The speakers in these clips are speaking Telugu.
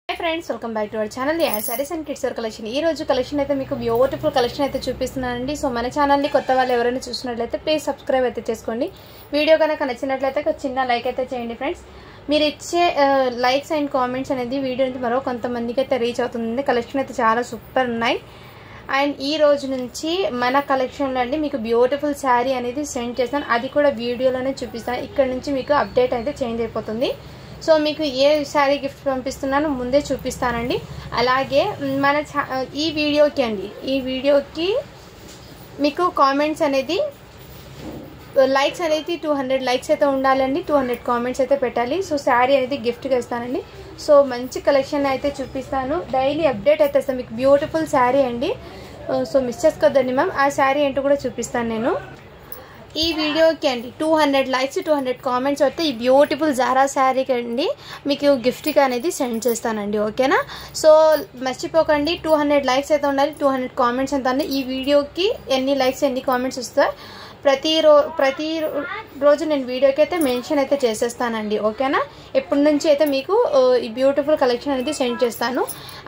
Hi friends, welcome back to our channel. Yeah, sarees and kids wear collection. ఈ రోజు కలెక్షన్ అయితే మీకు బ్యూటిఫుల్ కలెక్షన్ అయితే చూపిస్తున్నానండి. సో మన ఛానల్ ని కొత్త వాళ్ళు ఎవరైనా చూస్తున్నట్లయితే ప్లీజ్ సబ్స్క్రైబ్ అయితే చేసుకోండి. వీడియో కనుక నచ్చినట్లయితే ఒక చిన్న లైక్ అయితే చేయండి ఫ్రెండ్స్. మీరు ఇచ్చే లైక్స్ అండ్ కామెంట్స్ అనేది వీడియోని మరో కొంతమందికి అయితే రీచ్ అవుతుంది. కలెక్షన్ అయితే చాలా సూపర్ ఉన్నాయి. అండ్ ఈ రోజు నుంచి మన కలెక్షన్లో అండి మీకు బ్యూటిఫుల్ శారీ అనేది సెండ్ చేస్తాను. అది కూడా వీడియోలోనే చూపిస్తాను. ఇక్కడ నుంచి మీకు అప్డేట్ అయితే చేంజ్ అయిపోతుంది. సో మీకు ఏ శారీ గిఫ్ట్ పంపిస్తున్నానో ముందే చూపిస్తానండి. అలాగే మన ఈ వీడియోకి మీకు కామెంట్స్ అనేది లైక్స్ అనేది 200 లైక్స్ అయితే ఉండాలండి. 200 కామెంట్స్ అయితే పెట్టాలి. సో శారీ అనేది గిఫ్ట్గా ఇస్తానండి. సో మంచి కలెక్షన్ అయితే చూపిస్తాను. డైలీ అప్డేట్ అయితే ఇస్తాను మీకు. బ్యూటిఫుల్ శారీ అండి. సో మిస్ చేసుకోద్దండి మ్యామ్. ఆ శారీ ఏంటో కూడా చూపిస్తాను నేను ఈ వీడియోకి అండి. 200 లైక్స్ 200 కామెంట్స్ వస్తే ఈ బ్యూటిఫుల్ జారా శారీకి అండి మీకు గిఫ్ట్గా అనేది సెండ్ చేస్తానండి. ఓకేనా? సో మర్చిపోకండి 200 లైక్స్ అయితే ఉండాలి. 200 కామెంట్స్ ఎంత అండి. ఈ వీడియోకి ఎన్ని లైక్స్ ఎన్ని కామెంట్స్ వస్తాయి ప్రతి రోజు నేను వీడియోకి అయితే మెన్షన్ అయితే చేసేస్తానండి. ఓకేనా? ఎప్పటి నుంచి అయితే మీకు ఈ బ్యూటిఫుల్ కలెక్షన్ అనేది సెండ్ చేస్తాను.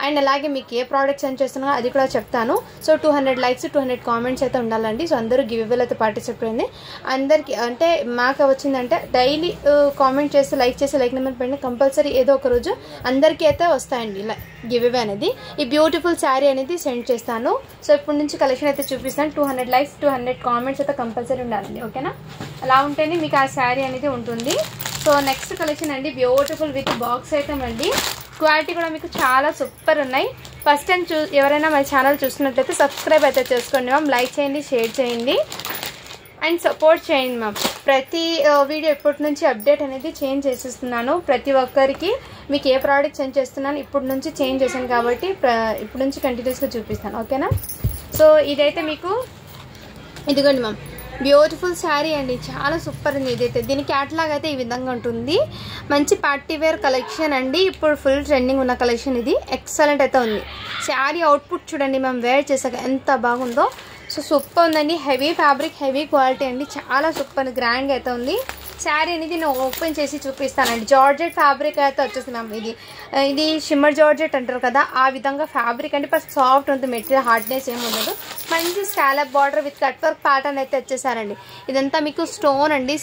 అండ్ అలాగే మీకు ఏ ప్రోడక్ట్ సెండ్ చేస్తున్నానో అది కూడా చెప్తాను. సో 200 లైక్స్ 200 కామెంట్స్ అయితే ఉండాలండి. సో అందరూ గివ్ అవేలో అయితే పార్టిసిపేట్ అయింది. అందరికీ అంటే మాకు వచ్చిందంటే డైలీ కామెంట్ చేసి లైక్ నెంబర్ పెట్టండి. కంపల్సరీ ఏదో ఒక రోజు అందరికీ అయితే వస్తాయండి గివ్ అవే అనేది. ఈ బ్యూటిఫుల్ శారీ అనేది సెండ్ చేస్తాను. సో ఇప్పటి నుంచి కలెక్షన్ అయితే చూపిస్తాను. 200 లైక్స్ 200 కామెంట్స్ అయితే కంపల్సరీ ఉండాలండి. ఓకేనా? అలా ఉంటేనే మీకు ఆ శారీ అనేది ఉంటుంది. సో నెక్స్ట్ కలెక్షన్ అండి బ్యూటిఫుల్ విత్ బాక్స్ ఐటమ్ అండి. క్వాలిటీ కూడా మీకు చాలా సూపర్ ఉన్నాయి. ఫస్ట్ టైం ఎవరైనా మన ఛానల్ చూస్తున్నట్లయితే సబ్స్క్రైబ్ అయితే చేసుకోండి మ్యామ్. లైక్ చేయండి, షేర్ చేయండి అండ్ సపోర్ట్ చేయండి మ్యామ్. ప్రతి వీడియో ఇప్పటి నుంచి అప్డేట్ అనేది చేంజ్ చేసేస్తున్నాను. ప్రతి ఒక్కరికి మీకు ఏ ప్రోడక్ట్ సెండ్ చేస్తున్నాను ఇప్పటి నుంచి చేంజ్ చేశాను కాబట్టి ఇప్పటి నుంచి కంటిన్యూస్గా చూపిస్తాను. ఓకేనా? సో ఇదైతే మీకు ఇదిగోండి మ్యామ్ బ్యూటిఫుల్ శారీ అండి. చాలా సూపర్ ఉంది. ఇదైతే దీని క్యాటలాగ్ అయితే ఈ విధంగా ఉంటుంది. మంచి పార్టీ వేర్ కలెక్షన్ అండి. ఇప్పుడు ఫుల్ ట్రెండింగ్ ఉన్న కలెక్షన్ ఇది. ఎక్సలెంట్ అయితే ఉంది. శారీ అవుట్పుట్ చూడండి మ్యామ్. వేర్ చేసాక ఎంత బాగుందో. సో సూపర్ ఉందండి. హెవీ ఫ్యాబ్రిక్, హెవీ క్వాలిటీ అండి. చాలా సూపర్ గ్రాండ్గా అయితే ఉంది. శారీ అనేది నేను ఓపెన్ చేసి చూపిస్తానండి. జార్జెట్ ఫ్యాబ్రిక్ అయితే వచ్చేసి మ్యామ్ ఇది షిమ్మర్ జార్జెట్ అంటారు కదా, ఆ విధంగా ఫ్యాబ్రిక్ అంటే ఫస్ట్ సాఫ్ట్ ఉంటుంది. మెటీరియల్ హార్డ్నెస్ ఏమి ఉండదు. మంచి scallop border with cut work pattern అయితే వచ్చేసారండి. ఇదంతా మీకు స్టోన్ అండి.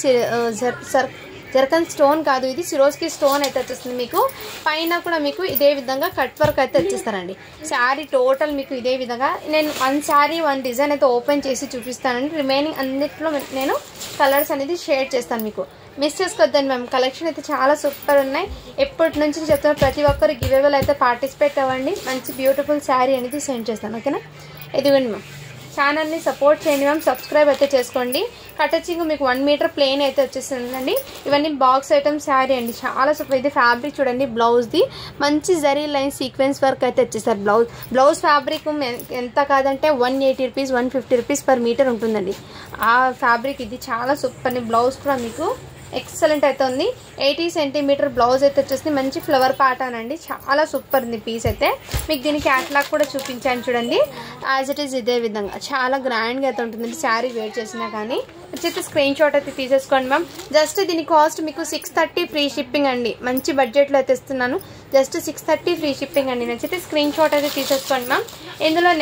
జర్కన్ స్టోన్ కాదు, ఇది సిరోస్కి స్టోన్ అయితే వచ్చేస్తుంది. మీకు పైన కూడా మీకు ఇదే విధంగా కట్ వర్క్ అయితే వచ్చేస్తారండి. శారీ టోటల్ మీకు ఇదే విధంగా నేను వన్ శారీ వన్ డిజైన్ అయితే ఓపెన్ చేసి చూపిస్తానండి. రిమైనింగ్ అన్నిట్లో నేను కలర్స్ అనేది షేర్ చేస్తాను. మీకు మిస్ చేసుకోవద్దండి మ్యామ్. కలెక్షన్ అయితే చాలా సూపర్ ఉన్నాయి. ఎప్పటి నుంచి చెప్తున్నా ప్రతి ఒక్కరు గివ్ అవేలో అయితే పార్టిసిపేట్ అవ్వండి. మంచి బ్యూటిఫుల్ శారీ అనేది సెండ్ చేస్తాను. ఓకేనా? ఇదిగోండి మ్యామ్. ఛానల్ని సపోర్ట్ చేయండి మ్యామ్. సబ్స్క్రైబ్ అయితే చేసుకోండి. కటచింగ్ మీకు 1 మీటర్ ప్లెయిన్ అయితే వచ్చేస్తుందండి. ఇవన్నీ బాక్స్ ఐటమ్ శారీ అండి. చాలా సూపర్. ఇది ఫ్యాబ్రిక్ చూడండి. బ్లౌజ్ది మంచి జరీ లైన్ సీక్వెన్స్ వర్క్ అయితే వచ్చేసారు. బ్లౌజ్ ఫ్యాబ్రిక్ ఎంత కాదంటే 180 రూపీస్ 150 రూపీస్ పర్ మీటర్ ఉంటుందండి. ఆ ఫ్యాబ్రిక్ ఇది చాలా సూపర్. బ్లౌజ్ కూడా మీకు ఎక్సలెంట్ అయితే ఉంది. 80 సెంటీమీటర్ బ్లౌజ్ అయితే వచ్చేసి మంచి ఫ్లవర్ ప్యాటర్న్ అండి. చాలా సూపర్ ఉంది పీస్ అయితే. మీకు దీని క్యాటలాగ్ కూడా చూపించాను చూడండి. యాజ్ ఇట్ ఈస్ ఇదే విధంగా చాలా గ్రాండ్గా అయితే ఉంటుందండి. శారీ వేర్ చేసినా కానీ వచ్చేసి స్క్రీన్ షాట్ అయితే తీసేసుకోండి మ్యామ్. జస్ట్ దీని కాస్ట్ మీకు 630 ఫ్రీ షిప్పింగ్ అండి. మంచి బడ్జెట్లో అయితే ఇస్తున్నాను. జస్ట్ 630 ఫ్రీ షిప్పింగ్ అండి. నచ్చితే స్క్రీన్ షాట్ అయితే తీసేసుకోండి మ్యామ్. ఇందులో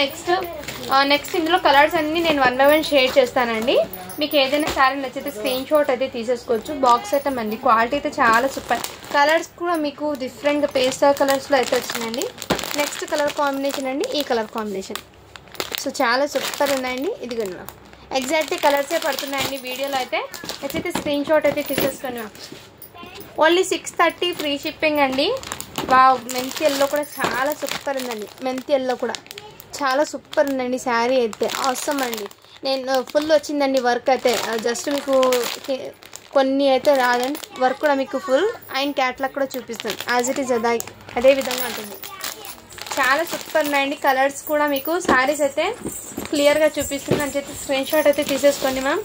నెక్స్ట్ ఇందులో కలర్స్ అన్ని నేను 1 by 1 షేర్ చేస్తానండి. మీకు ఏదైనా శారీ నచ్చితే స్క్రీన్ షాట్ అయితే తీసేసుకోవచ్చు. బాక్స్ అయితే మంది క్వాలిటీ అయితే చాలా సూపర్. కలర్స్ కూడా మీకు డిఫరెంట్గా పేస్టల్ కలర్స్లో అయితే వచ్చిందండి. నెక్స్ట్ కలర్ కాంబినేషన్ అండి ఈ కలర్ కాంబినేషన్. సో చాలా సూపర్ ఉన్నాయండి. ఇదిగోండి మ్యామ్. ఎగ్జాక్ట్లీ కలర్సే పడుతున్నాయండి వీడియోలో అయితే. నచ్చితే స్క్రీన్ షాట్ అయితే తీసేసుకోండి మ్యామ్. ఓన్లీ 630 ఫ్రీ షిప్పింగ్ అండి. వావ్, మెంతి ఎల్లో కూడా చాలా సూపర్ ఉందండి. మెంతి ఎల్లో కూడా చాలా సూపర్ ఉందండి. శారీ అయితే అవసరం అండి. నేను ఫుల్ వచ్చిందండి వర్క్ అయితే. జస్ట్ మీకు కొన్ని అయితే రాదండి. వర్క్ కూడా మీకు ఫుల్ అండ్ క్యాట్లాగ్ కూడా చూపిస్తాను. యాజ్ ఇట్ ఈస్ అదే విధంగా ఉంటుంది. చాలా సూపర్ ఉన్నాయండి. కలర్స్ కూడా మీకు శారీస్ అయితే క్లియర్గా చూపిస్తుంది. అని చెప్పి స్క్రీన్ షాట్ అయితే తీసేసుకోండి మ్యామ్.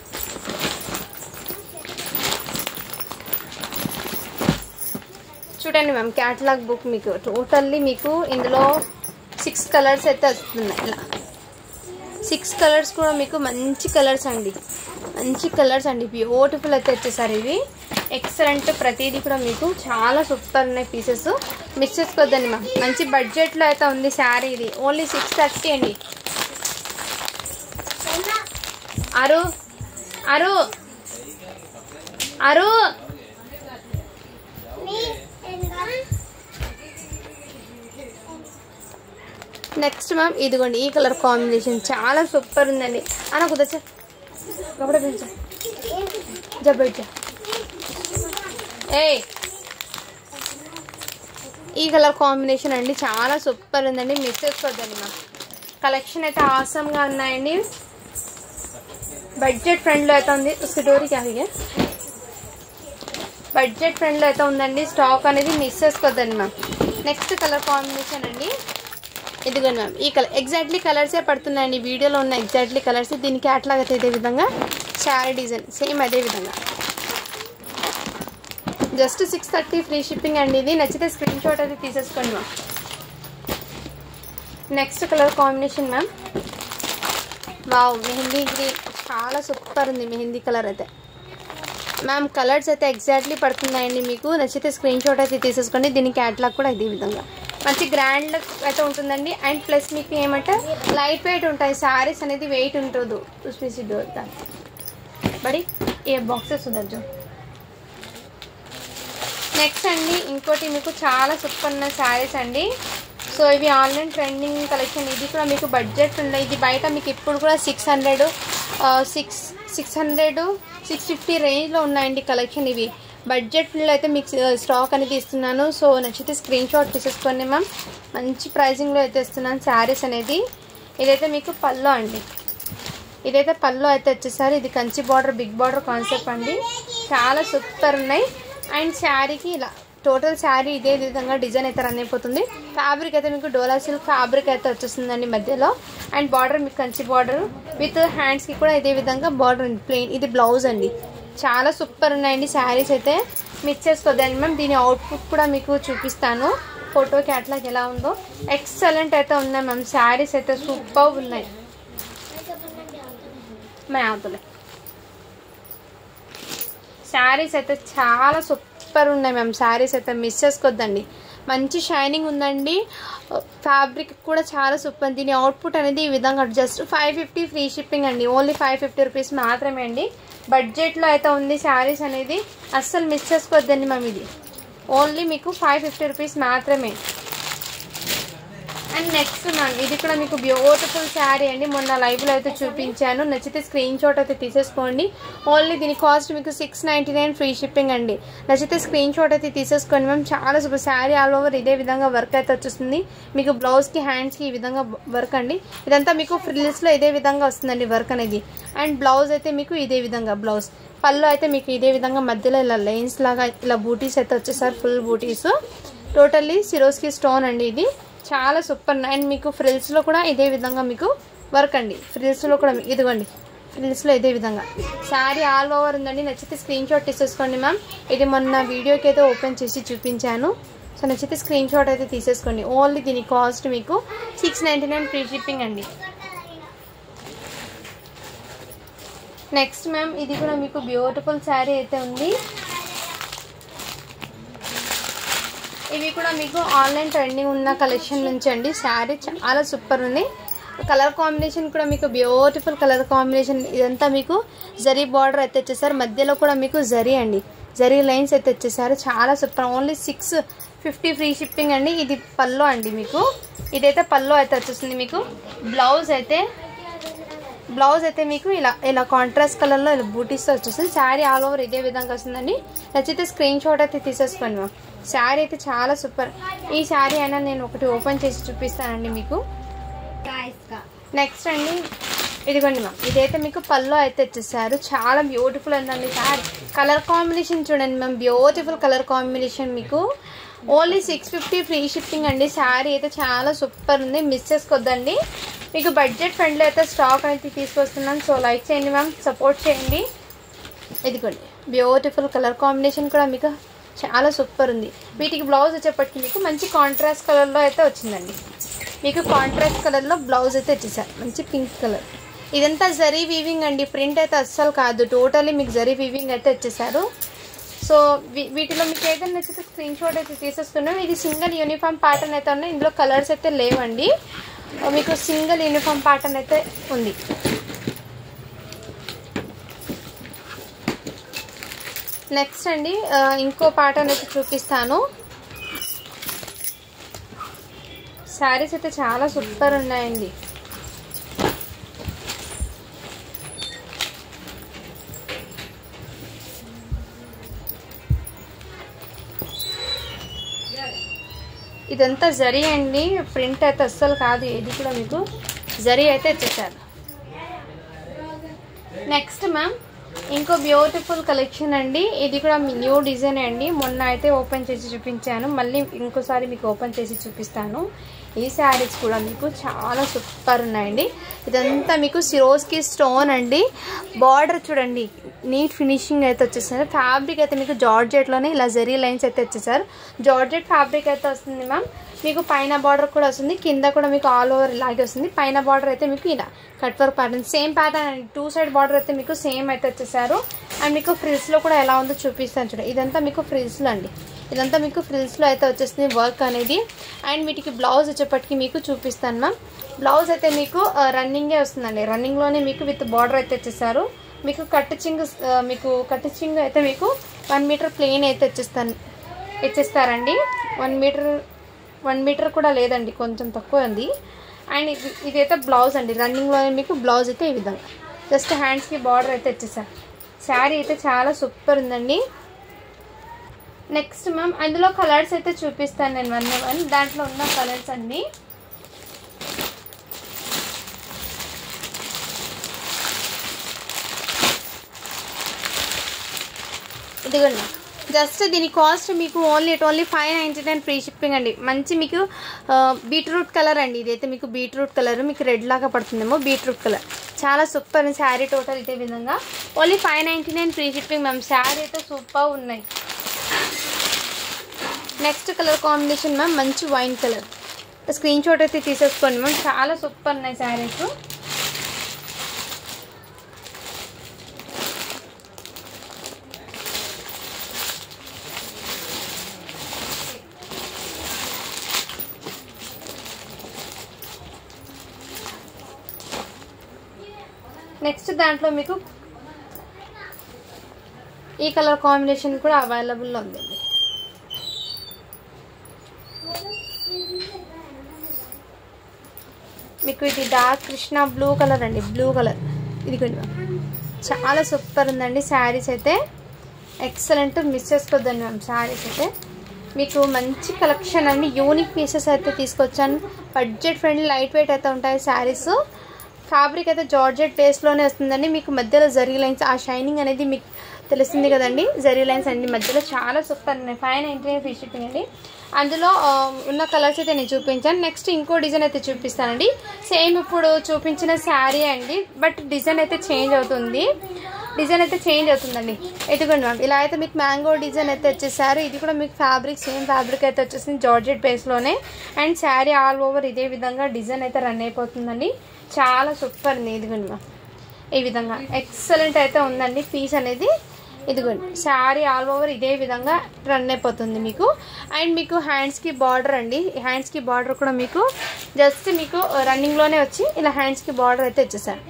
చూడండి మ్యామ్ క్యాటలాగ్ బుక్ మీకు టోటల్లీ మీకు ఇందులో 6 కలర్స్ అయితే వస్తున్నాయి. ఇలా 6 కలర్స్ కూడా మీకు మంచి కలర్స్ అండి. బ్యూటిఫుల్ అయితే వచ్చేసారు ఇవి. ఎక్సలెంట్. ప్రతిదీ కూడా మీకు చాలా సూపర్ ఉన్నాయి పీసెస్, మిస్ చేసుకోవద్దండి మ్యామ్. మంచి బడ్జెట్లో అయితే ఉంది శారీ. ఇది ఓన్లీ 630 అండి. అరు అరు అరు నెక్స్ట్ మ్యామ్ ఇదిగోండి, ఈ కలర్ కాంబినేషన్ చాలా సూపర్ ఉందండి. అన్న కుదరచా కపడే పెంచా జబ్బా. ఏ ఈ కలర్ కాంబినేషన్ అండి చాలా సూపర్ ఉందండి, మిస్ చేసుకోవద్దండి మ్యామ్. కలెక్షన్ అయితే ఆసమ్గా ఉన్నాయండి. బడ్జెట్ ఫ్రెండ్లో అయితే ఉంది. उसकी डोरी क्या है? బడ్జెట్ ఫ్రెండ్లో అయితే ఉందండి. స్టాక్ అనేది మిస్ చేసుకోవద్దండి మ్యామ్. నెక్స్ట్ కలర్ కాంబినేషన్ అండి ఇదిగోండి మ్యామ్. ఈ కలర్ ఎగ్జాక్ట్లీ కలర్సే పడుతున్నాయండి వీడియోలో ఉన్న ఎగ్జాక్ట్లీ కలర్స్. దీనికి క్యాట్లాగ్ అయితే ఇదే విధంగా, శారీ డిజైన్ సేమ్ అదే విధంగా. జస్ట్ 630 ఫ్రీ షిప్పింగ్ అండి. ఇది నచ్చితే స్క్రీన్ షాట్ అయితే తీసేసుకోండి ma'am. Next colour combination ma'am, wow mehndi green చాలా సూపర్ ఉంది. మెహందీ కలర్ అయితే మ్యామ్ కలర్స్ అయితే ఎగ్జాక్ట్లీ పడుతున్నాయండి. మీకు నచ్చితే స్క్రీన్ షాట్ అయితే తీసేసుకోండి. దీని క్యాట్లాగ్ కూడా ఇదే విధంగా మంచి గ్రాండ్ అయితే ఉంటుందండి. అండ్ ప్లస్ మీకు ఏమంటే లైట్ వెయిట్ ఉంటాయి శారీస్ అనేది, వెయిట్ ఉంటుంది. ఉస్పీసి డోర్ బడి ఏ బాక్సెస్ ఉందో. నెక్స్ట్ అండి ఇంకోటి మీకు చాలా సూపర్ ఉన్న శారీస్ అండి. సో ఇవి ఆన్లైన్ ట్రెండింగ్ కలెక్షన్. ఇది కూడా మీకు బడ్జెట్ ఉన్నాయి. ఇది బయట మీకు ఇప్పుడు కూడా 600 650 రేంజ్లో ఉన్నాయండి కలెక్షన్. ఇవి బడ్జెట్లో అయితే మీకు స్టాక్ అనేది ఇస్తున్నాను. సో నచ్చితే స్క్రీన్ షాట్ తీసేసుకోండి మ్యామ్. మంచి ప్రైజింగ్లో అయితే ఇస్తున్నాను శారీస్ అనేది. ఇదైతే మీకు పల్లో అండి. ఇదైతే పల్లో అయితే వచ్చేసారి. ఇది Kanchi border, big border concept అండి. చాలా సూపర్ ఉన్నాయి. అండ్ శారీకి ఇలా టోటల్ శారీ ఇదే విధంగా డిజైన్ అయితే రన్ అయిపోతుంది. ఫ్యాబ్రిక్ అయితే మీకు డోలా సిల్క్ ఫ్యాబ్రిక్ అయితే వచ్చేస్తుందండి మధ్యలో. అండ్ బార్డర్ మీకు కంచి బార్డర్ విత్ హ్యాండ్స్కి కూడా ఇదే విధంగా బార్డర్ ఉంది ప్లెయిన్. ఇది బ్లౌజ్ అండి. చాలా సూపర్ ఉన్నాయండి శారీస్ అయితే, మిస్ చేసుకోవద్దండి మ్యామ్. దీని అవుట్పుట్ కూడా మీకు చూపిస్తాను. ఫోటో క్యాట్లాగ్ ఎలా ఉందో ఎక్సలెంట్ అయితే ఉన్నాయి మ్యామ్. శారీస్ అయితే సూపర్ ఉన్నాయి. అవుతుంది శారీస్ అయితే చాలా సూపర్ ఉన్నాయి మ్యామ్. శారీస్ అయితే మిస్ చేసుకోవద్దండి. మంచి షైనింగ్ ఉందండి. ఫ్యాబ్రిక్ కూడా చాలా సూపర్. దీని అవుట్పుట్ అనేది ఈ విధంగా జస్ట్ 550 ఫ్రీ షిప్పింగ్ అండి. ఓన్లీ 550 రూపీస్ మాత్రమే అండి. బడ్జెట్లో అయితే ఉంది శారీస్ అనేది, అస్సలు మిస్ చేసుకోవద్దండి మ్యామ్. ఇది ఓన్లీ మీకు 550 రూపీస్ మాత్రమే. అండ్ నెక్స్ట్ మ్యామ్ ఇది కూడా మీకు బ్యూటిఫుల్ శారీ అండి. మొన్న లైవ్లో అయితే చూపించాను. నచ్చితే స్క్రీన్ షాట్ అయితే తీసేసుకోండి. ఓన్లీ దీని కాస్ట్ మీకు 699 ఫ్రీ షిప్పింగ్ అండి. నచ్చితే స్క్రీన్ షాట్ అయితే తీసేసుకోండి మ్యామ్. చాలా సూపర్ శారీ. ఆల్ ఓవర్ ఇదే విధంగా వర్క్ అయితే వచ్చేస్తుంది. మీకు బ్లౌజ్కి హ్యాండ్స్కి ఈ విధంగా వర్క్ అండి. ఇదంతా మీకు ఫ్రిల్స్లో ఇదే విధంగా వస్తుందండి వర్క్ అనేది. అండ్ బ్లౌజ్ అయితే మీకు ఇదే విధంగా బ్లౌజ్. పళ్ళు అయితే మీకు ఇదే విధంగా మధ్యలో ఇలా లైన్స్ లాగా ఇలా బూటీస్ అయితే వచ్చేసారు. ఫుల్ బూటీస్ టోటల్లీ సిరోస్కి స్టోన్ అండి. ఇది చాలా సూపర్. అండ్ మీకు ఫ్రిల్స్లో కూడా ఇదే విధంగా మీకు వర్క్ అండి. ఫ్రిల్స్లో కూడా ఇదిగోండి, ఫ్రిల్స్లో ఇదే విధంగా శారీ ఆల్ ఓవర్ ఉందండి. నచ్చితే స్క్రీన్ షాట్ తీసేసుకోండి మ్యామ్. ఇది మొన్న వీడియోకి అయితే ఓపెన్ చేసి చూపించాను. సో నచ్చితే స్క్రీన్ షాట్ అయితే తీసేసుకోండి. ఓన్లీ దీని కాస్ట్ మీకు 699 ఫ్రీ షిప్పింగ్ అండి. నెక్స్ట్ మ్యామ్ ఇది కూడా మీకు బ్యూటిఫుల్ శారీ అయితే ఉంది. ఇవి కూడా మీకు ఆన్లైన్ ట్రెండింగ్ ఉన్న కలెక్షన్ నుంచి అండి. శారీ చాలా సూపర్ ఉంది. కలర్ కాంబినేషన్ కూడా మీకు బ్యూటిఫుల్ కలర్ కాంబినేషన్. ఇదంతా మీకు జరీ బార్డర్ అయితే వచ్చేసారు. మధ్యలో కూడా మీకు జరీ అండి, జరీ లైన్స్ అయితే వచ్చేసారు. చాలా సూపర్. ఓన్లీ 650 ఫ్రీ షిప్పింగ్ అండి. ఇది పల్లో అండి. మీకు ఇదైతే పల్లో అయితే వచ్చేస్తుంది. మీకు బ్లౌజ్ అయితే మీకు ఇలా కాంట్రాస్ట్ కలర్లో ఇలా బూటీస్తో వచ్చేస్తుంది. శారీ ఆల్ ఓవర్ ఇదే విధంగా వస్తుందండి. నచ్చితే స్క్రీన్ షాట్ అయితే తీసేసుకోండి మ్యామ్. శారీ అయితే చాలా సూపర్. ఈ శారీ అయినా నేను ఒకటి ఓపెన్ చేసి చూపిస్తానండి మీకు. నెక్స్ట్ అండి ఇదిగోండి మ్యామ్. ఇదైతే మీకు పల్లో అయితే వచ్చేసారు. చాలా బ్యూటిఫుల్ ఉందండి శారీ. కలర్ కాంబినేషన్ చూడండి మ్యామ్, బ్యూటిఫుల్ కలర్ కాంబినేషన్. మీకు ఓన్లీ 650 ఫ్రీ షిప్పింగ్ అండి. శారీ అయితే చాలా సూపర్ ఉంది, మిస్ చేసుకోవద్దండి. మీకు బడ్జెట్ ఫ్రెండ్లో అయితే స్టాక్ అయితే తీసుకొస్తున్నాను. సో లైక్ చేయండి మ్యామ్, సపోర్ట్ చేయండి. ఇదిగోండి బ్యూటిఫుల్ కలర్ కాంబినేషన్ కూడా మీకు చాలా సూపర్ ఉంది. వీటికి బ్లౌజ్ వచ్చేప్పటికి మీకు మంచి కాంట్రాస్ట్ కలర్లో అయితే వచ్చిందండి. మీకు కాంట్రాస్ట్ కలర్లో బ్లౌజ్ అయితే వచ్చేసారు. మంచి పింక్ కలర్. ఇదంతా జరీ వీవింగ్ అండి. ప్రింట్ అయితే అస్సలు కాదు. టోటలీ మీకు జరీ వీవింగ్ అయితే వచ్చేసారు. సో వీటిలో మీకు ఏదైనా నచ్చితే స్క్రీన్ షాట్ అయితే తీసేస్తున్నాం. ఇది సింగిల్ యూనిఫామ్ ప్యాటర్న్ అయితే ఉన్నాయి. ఇందులో కలర్స్ అయితే లేవండి, మీకు సింగిల్ యూనిఫామ్ ప్యాటర్న్ అయితే ఉంది. నెక్స్ట్ అండి ఇంకో ప్యాటర్న్ అయితే చూపిస్తాను. శారీస్ అయితే చాలా సూపర్ ఉన్నాయండి. ఇదంతా జరీ అండి, ప్రింట్ అయితే అస్సలు కాదు. ఇది కూడా మీకు జరీ అయితే ఇచ్చేసారు. నెక్స్ట్ మ్యామ్ ఇంకో బ్యూటిఫుల్ కలెక్షన్ అండి. ఇది కూడా న్యూ డిజైన్ అండి. మొన్న అయితే ఓపెన్ చేసి చూపించాను, మళ్ళీ ఇంకోసారి మీకు ఓపెన్ చేసి చూపిస్తాను. ఈ శారీస్ కూడా మీకు చాలా సూపర్ ఉన్నాయండి. ఇదంతా మీకు సిరోస్కి స్టోన్ అండి. బార్డర్ చూడండి, నీట్ ఫినిషింగ్ అయితే వచ్చేసారు. ఫ్యాబ్రిక్ అయితే మీకు జార్జెట్లోనే ఇలా జరీ లైన్స్ అయితే వచ్చేసారు. జార్జెట్ ఫ్యాబ్రిక్ అయితే వస్తుంది మ్యామ్. మీకు పైన బార్డర్ కూడా వస్తుంది, కింద కూడా మీకు ఆల్ ఓవర్ ఇలాగే వస్తుంది. పైన బార్డర్ అయితే మీకు ఇలా cut work pattern, same pattern అండి. 2 సైడ్ బార్డర్ అయితే మీకు సేమ్ అయితే వచ్చేసారు. అండ్ మీకు ఫ్రిల్స్లో కూడా ఎలా ఉందో చూపిస్తాను చూడండి. ఇదంతా మీకు ఫ్రిల్స్లో అండి, ఇదంతా మీకు ఫ్రిల్స్లో అయితే వచ్చేస్తుంది వర్క్ అనేది. అండ్ వీటికి బ్లౌజ్ వచ్చేప్పటికి మీకు చూపిస్తాను మ్యామ్. బ్లౌజ్ అయితే మీకు రన్నింగే వస్తుందండి. రన్నింగ్లోనే మీకు విత్ బార్డర్ అయితే వచ్చేసారు. మీకు కట్టింగ్ అయితే మీకు 1 మీటర్ ప్లెయిన్ అయితే ఇచ్చేస్తారండి. 1 మీటర్ కూడా లేదండి, కొంచెం తక్కువ ఉంది. అండ్ ఇదైతే బ్లౌజ్ అండి. రన్నింగ్లోనే మీకు బ్లౌజ్ అయితే ఈ విధంగా జస్ట్ హ్యాండ్స్కి బార్డర్ అయితే ఇచ్చేసారు. శారీ అయితే చాలా సూపర్ ఉందండి. నెక్స్ట్ మ్యామ్ అందులో కలర్స్ అయితే చూపిస్తాను నేను 1 by 1. దాంట్లో ఉన్న కలర్స్ అండి. ఇదిగోండి, జస్ట్ దీని కాస్ట్ మీకు ఓన్లీ 599 ఫ్రీ షిప్పింగ్ అండి. మంచి మీకు బీట్రూట్ కలర్ అండి. ఇదైతే మీకు బీట్రూట్ కలర్, మీకు రెడ్ లాగా పడుతుందేమో బీట్రూట్ కలర్. చాలా సూపర్ శారీ. టోటల్ ఇదే విధంగా only 599 free shipping ma'am. Sari అయితే సూపర్ ఉన్నాయి. నెక్స్ట్ కలర్ కాంబినేషన్ మ్యామ్ మంచి వైన్ కలర్. స్క్రీన్ షాట్ అయితే తీసేసుకోండి మ్యామ్. చాలా సూపర్ ఉన్నాయి శారీస్. నెక్స్ట్ దాంట్లో మీకు ఈ కలర్ కాంబినేషన్ కూడా అవైలబుల్లో ఉందండి. మీకు ఇది డార్క్ కృష్ణ బ్లూ కలర్ అండి, బ్లూ కలర్. ఇది కూడా చాలా సూపర్ ఉందండి. శారీస్ అయితే ఎక్సలెంట్, మిస్ చేసుకోవద్దండి మ్యామ్. శారీస్ అయితే మీకు మంచి కలెక్షన్ అండి. యూనిక్ పీసెస్ అయితే తీసుకొచ్చాను. బడ్జెట్ ఫ్రెండ్లీ, లైట్ వెయిట్ అయితే ఉంటాయి శారీస్. ఫ్యాబ్రిక్ అయితే జార్జెట్ బేస్లోనే వస్తుందండి. మీకు మధ్యలో జరీ లైన్స్, ఆ షైనింగ్ అనేది మీకు తెలుస్తుంది కదండి. జరీ లైన్స్ అండి మధ్యలో చాలా సూపర్ ఉన్నాయి. 599 ఫ్రీ షిప్పింగ్ అండి. అందులో ఉన్న కలర్స్ అయితే నేను చూపించాను. నెక్స్ట్ ఇంకో డిజైన్ అయితే చూపిస్తానండి. సేమ్ ఇప్పుడు చూపించిన శారీ అండి, బట్ డిజైన్ అయితే చేంజ్ అవుతుంది. అండి. ఎదుగుండి మ్యామ్, ఇలా అయితే మీకు మ్యాంగో డిజైన్ అయితే వచ్చేసారు. ఇది కూడా మీకు ఫ్యాబ్రిక్ సేమ్ ఫ్యాబ్రిక్ అయితే వచ్చేసింది జార్జెట్ బేస్లోనే. అండ్ శారీ ఆల్ ఓవర్ ఇదే విధంగా డిజైన్ అయితే రన్ అయిపోతుందండి. చాలా సూపర్ ఉంది. ఇదిగోండి మ్యామ్, ఈ విధంగా ఎక్సలెంట్ అయితే ఉందండి పీస్ అనేది. ఇదిగోండి శారీ ఆల్ ఓవర్ ఇదే విధంగా రన్ అయిపోతుంది మీకు. అండ్ మీకు హ్యాండ్స్కి బార్డర్ అండి. హ్యాండ్స్కి బార్డర్ కూడా మీకు జస్ట్ మీకు రన్నింగ్లోనే వచ్చి ఇలా హ్యాండ్స్కి బార్డర్ అయితే వచ్చేసారు.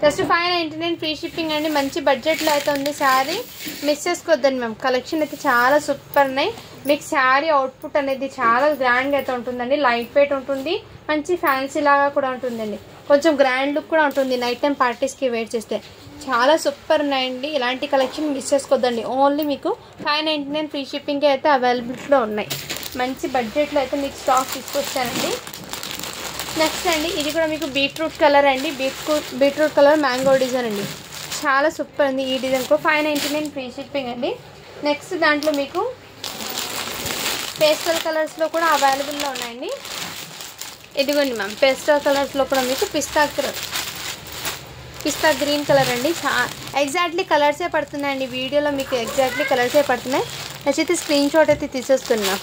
జస్ట్ 599 ఫ్రీ షిప్పింగ్ అండి. మంచి బడ్జెట్లో అయితే ఉంది శారీ. మిస్ చేసుకోవద్దండి మ్యామ్. కలెక్షన్ అయితే చాలా సూపర్ ఉన్నాయి. మీకు శారీ అవుట్పుట్ అనేది చాలా గ్రాండ్గా అయితే ఉంటుందండి. లైట్ వెయిట్ ఉంటుంది, మంచి ఫ్యాన్సీ లాగా కూడా ఉంటుందండి. కొంచెం గ్రాండ్ లుక్ కూడా ఉంటుంది నైట్ టైం పార్టీస్కి వేర్ చేస్తే. చాలా సూపర్ ఉన్నాయండి. ఇలాంటి కలెక్షన్ మిస్ చేసుకోవద్దండి. ఓన్లీ మీకు 599 ఫ్రీ షిప్పింగ్కి అయితే అవైలబిలిటీలో ఉన్నాయి. మంచి బడ్జెట్లో అయితే మీకు స్టాక్ తీసుకొచ్చానండి. నెక్స్ట్ అండి ఇది కూడా మీకు బీట్రూట్ కలర్ అండి. బీట్రూట్ కలర్ మ్యాంగో డిజైన్ అండి. చాలా సూపర్ ఉంది. ఈ డిజైన్ కూడా 599 ఫ్రీ షిప్పింగ్ అండి. నెక్స్ట్ దాంట్లో మీకు పేస్టల్ కలర్స్లో కూడా అవైలబుల్లో ఉన్నాయండి. ఇదిగోండి మ్యామ్, పేస్టల్ కలర్స్లో కూడా మీకు పిస్తా గ్రీన్ కలర్ అండి. ఎగ్జాక్ట్లీ కలర్సే పడుతున్నాయండి. వీడియోలో మీకు ఎగ్జాక్ట్లీ కలర్సే పడుతున్నాయి. నచ్చితే స్క్రీన్ షాట్ అయితే తీసేస్తున్నాం.